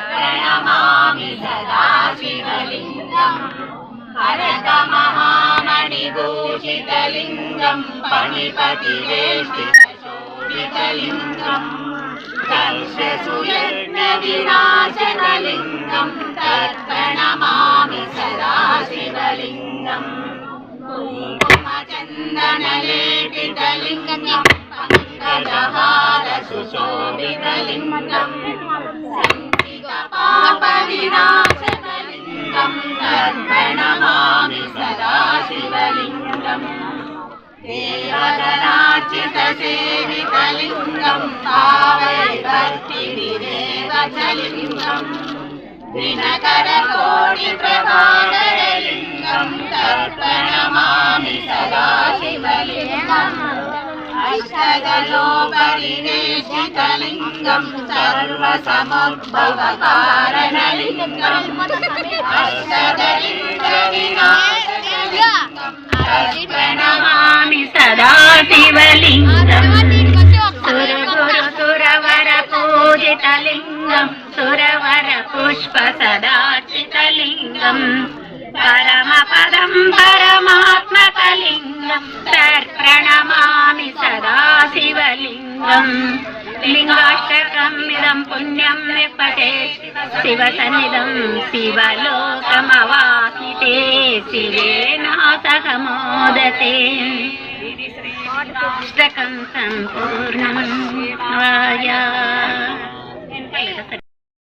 प्रणमामि सदा शिवलिङ्गम् हरतमहामणिभूषितलिङ्गम् पणिपतिवेष्टितशोभितलिङ्गम् दर्शसुयज्ञविनाशकलिङ्गम् तत्प्रणमामि सदा शिवलिङ्गम् कुङ्कुमचन्दनलेपितलिङ्गम् पंकजहारसुशोभितलिङ्गम् पापविनाशकलिङ्गम् तत्प्रणमामि सदा शिवलिङ्गम् देवगणार्चितसेवितलिङ्गम् भावैर्भक्तिभिरेव च लिङ्गम् दिनकरकोटिप्रभाकरलिङ्गम् तत्प्रणमामि सदा शिवलिङ्गम् अष्टदलोपरिवेशितलिङ्गम् सर्वसमुद्भवकारणलिङ्गम् अष्टदलिङ्गविनाशकलिङ्गम् तत्प्रणमामि सदा शिवलिङ्गम् सुरगुरुसुरवर पूजितलिङ्गम् सुरवर पुष्प सदार्चितलिङ्गम् परमपदं परमात्मकलिङ्गम् तत्प्रणमामि सदा शिवलिङ्गम् लिङ्गाष्टकम् इदं पुण्यं पठेत् शिवसन्निधं शिवलोकमवासिते शिवेन सह मोदते अष्टकं सम्पूर्णम्